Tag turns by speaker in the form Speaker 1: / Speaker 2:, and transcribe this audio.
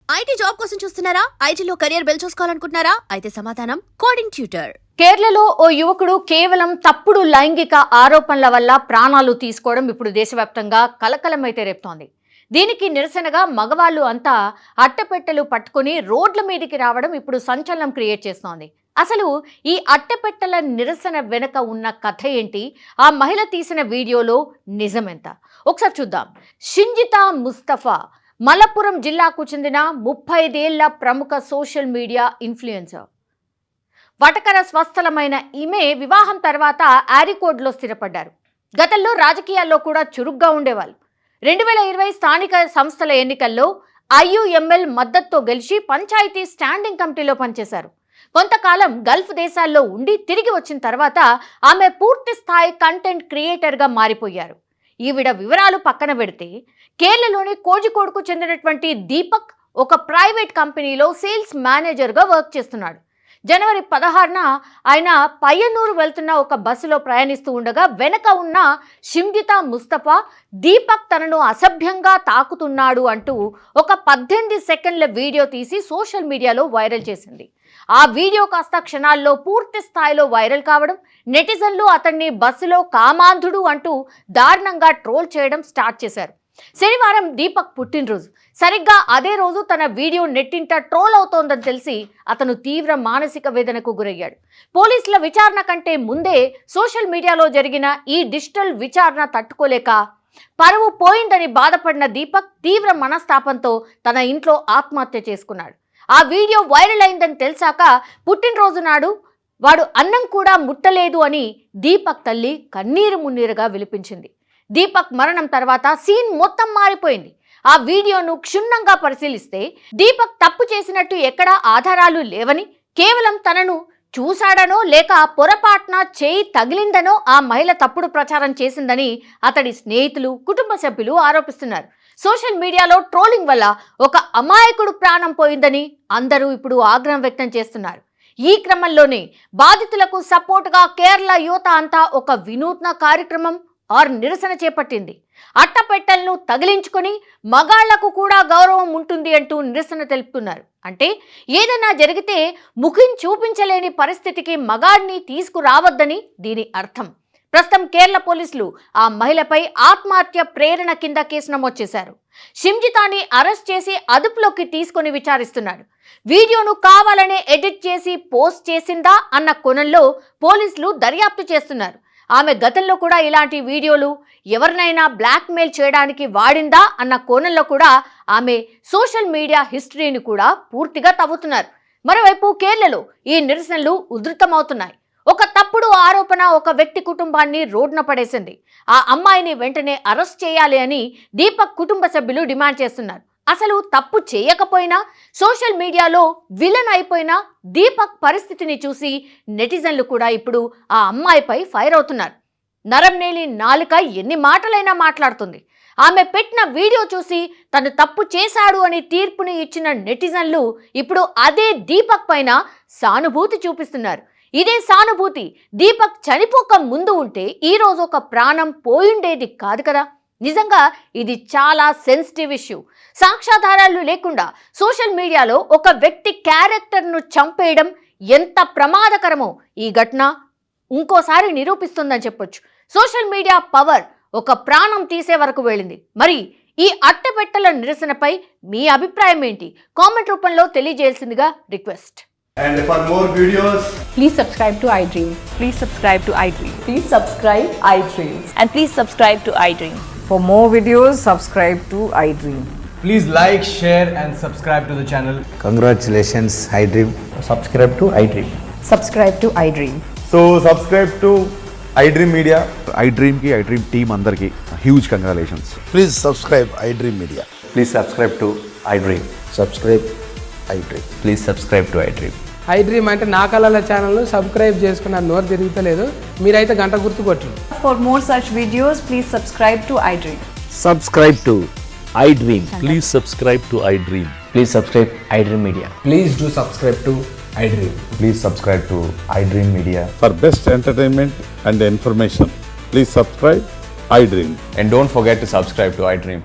Speaker 1: IT job కోసం చూస్తున్నారా? ఐటీలో కెరియర్ బిల్డ్ చూసుకోవాలనుకుంటున్నారా? అయితే సమాధానం కోడింగ్ ట్యూటర్.
Speaker 2: కేరళలో ఓ యువకుడు కేవలం తప్పుడు లైంగిక ఆరోపణల వల్ల ప్రాణాలు తీసుకోవడం ఇప్పుడు దేశవ్యాప్తంగా కలకలమైతే రేపుతోంది. దీనికి నిరసనగా మగవాళ్ళు అంతా అట్టపెట్టెలు పట్టుకుని రోడ్ల మీదకి రావడం ఇప్పుడు సంచలనం క్రియేట్ చేస్తోంది. అసలు ఈ అట్టపెట్టెల నిరసన వెనుక ఉన్న కథ ఏంటి? ఆ మహిళ తీసిన వీడియోలో నిజమెంత? ఒకసారి చూద్దాం. షింజితా ముస్తఫా మలప్పురం జిల్లాకు చెందిన 35 ఏళ్ల ప్రముఖ సోషల్ మీడియా ఇన్ఫ్లుయెన్సర్. వటకర స్వస్థలమైన ఈమె వివాహం తర్వాత ఆరికోడ్లో స్థిరపడ్డారు. గతంలో రాజకీయాల్లో కూడా చురుగ్గా ఉండేవాళ్ళు. 2020 స్థానిక సంస్థల ఎన్నికల్లో IUML మద్దతుతో గెలిచి పంచాయతీ స్టాండింగ్ కమిటీలో పనిచేశారు. కొంతకాలం గల్ఫ్ దేశాల్లో ఉండి తిరిగి వచ్చిన తర్వాత ఆమె పూర్తి స్థాయి కంటెంట్ క్రియేటర్గా మారిపోయారు. ఈవిడ వివరాలు పక్కన పెడితే, కేరళలోని కోజికోడ్కు చెందినటువంటి దీపక్ ఒక ప్రైవేట్ కంపెనీలో సేల్స్ మేనేజర్గా వర్క్ చేస్తున్నాడు. జనవరి 16న ఆయన పయ్యన్నూరు వెళ్తున్న ఒక బస్సులో ప్రయాణిస్తూ ఉండగా వెనక ఉన్న షింజితా ముస్తఫా దీపక్ తనను అసభ్యంగా తాకుతున్నాడు అంటూ ఒక 18 సెకండ్ల వీడియో తీసి సోషల్ మీడియాలో వైరల్ చేసింది. ఆ వీడియో కాస్త క్షణాల్లో పూర్తి స్థాయిలో వైరల్ కావడం, నెటిజన్లు అతన్ని బస్సులో కామాంధుడు అంటూ దారుణంగా ట్రోల్ చేయడం స్టార్ట్ చేశారు. శనివారం దీపక్ పుట్టినరోజు. సరిగ్గా అదే రోజు తన వీడియో నెట్టింట ట్రోల్ అవుతోందని తెలిసి అతను తీవ్ర మానసిక వేదనకు గురయ్యాడు. పోలీసుల విచారణ కంటే ముందే సోషల్ మీడియాలో జరిగిన ఈ డిజిటల్ విచారణ తట్టుకోలేక పరువు పోయిందని బాధపడిన దీపక్ తీవ్ర మనస్తాపంతో తన ఇంట్లో ఆత్మహత్య చేసుకున్నాడు. ఆ వీడియో వైరల్ అయిందని తెలిసాక పుట్టినరోజు నాడు వాడు అన్నం కూడా ముట్టలేదు అని దీపక్ తల్లి కన్నీరు మున్నీరుగా విలిపించింది. దీపక్ మరణం తర్వాత సీన్ మొత్తం మారిపోయింది. ఆ వీడియోను క్షుణ్ణంగా పరిశీలిస్తే దీపక్ తప్పు చేసినట్టు ఎక్కడా ఆధారాలు లేవని, కేవలం తనను చూశాడనో లేక పొరపాటున చేయి తగిలిందనో ఆ మహిళ తప్పుడు ప్రచారం చేసిందని అతడి స్నేహితులు, కుటుంబ సభ్యులు ఆరోపిస్తున్నారు. సోషల్ మీడియాలో ట్రోలింగ్ వల్ల ఒక అమాయకుడు ప్రాణం పోయిందని అందరూ ఇప్పుడు ఆగ్రహం వ్యక్తం చేస్తున్నారు. ఈ క్రమంలోనే బాధితులకు సపోర్టుగా కేరళ యువత అంతా ఒక వినూత్న కార్యక్రమం నిరసన చేపట్టింది. అట్టపెట్టెలను తగిలించుకొని మగాళ్లకు కూడా గౌరవం ఉంటుంది అంటూ నిరసన తెలుపుతున్నారు. అంటే ఏదైనా జరిగితే ముఖం చూపించలేని పరిస్థితికి మగాడిని తీసుకురావద్దని దీని అర్థం. ప్రస్తుతం కేరళ పోలీసులు ఆ మహిళపై ఆత్మహత్య ప్రేరణ కింద కేసు నమోదు చేశారు. షింజితాని అరెస్ట్ చేసి అదుపులోకి తీసుకొని విచారిస్తున్నారు. వీడియోను కావాలనే ఎడిట్ చేసి పోస్ట్ చేసిందా అన్న కోణంలో పోలీసులు దర్యాప్తు చేస్తున్నారు. ఆమె గతంలో కూడా ఇలాంటి వీడియోలు ఎవరినైనా బ్లాక్మెయిల్ చేయడానికి వాడిందా అన్న కోణంలో కూడా ఆమె సోషల్ మీడియా హిస్టరీని కూడా పూర్తిగా తవ్వుతున్నారు. మరోవైపు కేరళలో ఈ నిరసనలు ఉధృతమవుతున్నాయి. ఒక తప్పుడు ఆరోపణ ఒక వ్యక్తి కుటుంబాన్ని రోడ్న పడేసింది. ఆ అమ్మాయిని వెంటనే అరెస్ట్ చేయాలి అని దీపక్ కుటుంబ సభ్యులు డిమాండ్ చేస్తున్నారు. అసలు తప్పు చేయకపోయినా సోషల్ మీడియాలో విలన్ అయిపోయినా దీపక్ పరిస్థితిని చూసి నెటిజన్లు కూడా ఇప్పుడు ఆ అమ్మాయిపై ఫైర్ అవుతున్నారు. నరంనేలి నాలుక ఎన్ని మాటలైనా మాట్లాడుతుంది. ఆమె పెట్టిన వీడియో చూసి తను తప్పు చేశాడు అని తీర్పుని ఇచ్చిన నెటిజన్లు ఇప్పుడు అదే దీపక్ పైన సానుభూతి చూపిస్తున్నారు. ఇదే సానుభూతి దీపక్ చనిపోక ముందు ఉంటే ఈరోజు ఒక ప్రాణం పోయుండేది కాదు కదా. నిజంగా ఇది చాలా సెన్సిటివ్ ఇష్యూ. సాక్ష్యాధారాలు లేకుండా సోషల్ మీడియాలో ఒక వ్యక్తి క్యారెక్టర్ను చంపేయడం ఎంత ప్రమాదకరమో ఈ ఘటన ఇంకోసారి నిరూపిస్తుందని చెప్పొచ్చు. సోషల్ మీడియా పవర్ ఒక ప్రాణం తీసే వరకు వెళ్ళింది. మరి ఈ అట్టపెట్టెల నిరసనపై మీ అభిప్రాయం ఏంటి? కామెంట్ రూపంలో తెలియజేయాల్సిందిగా request.
Speaker 3: And for more videos,
Speaker 4: please subscribe to iDream.
Speaker 5: Please subscribe to iDream.
Speaker 4: Please subscribe iDream.
Speaker 5: And please subscribe to iDream.
Speaker 4: For more videos, subscribe to iDream.
Speaker 3: please like, share and subscribe to the channel.
Speaker 6: Congratulations, iDream.
Speaker 7: Subscribe to iDream.
Speaker 4: Subscribe to iDream.
Speaker 7: So subscribe to iDream Media.
Speaker 8: iDream ki iDream team अंदर की huge congratulations.
Speaker 6: Please subscribe iDream Media.
Speaker 7: Please subscribe to iDream.
Speaker 6: Subscribe iDream.
Speaker 7: Please subscribe to iDream.
Speaker 9: iDream అంటే నా కళల ఛానల్ను subscribe చేసుకున్న నోరు తిరుగుతలేదు. మీరైతే గంట గుర్తు కొట్టండి.
Speaker 4: For more such videos, please subscribe to iDream.
Speaker 10: Subscribe to iDream. Please subscribe to iDream.
Speaker 7: Please subscribe iDream Media.
Speaker 3: Please do subscribe to iDream.
Speaker 7: Please subscribe to iDream Media.
Speaker 8: For best entertainment and information, please subscribe iDream.
Speaker 7: And don't forget to subscribe to iDream.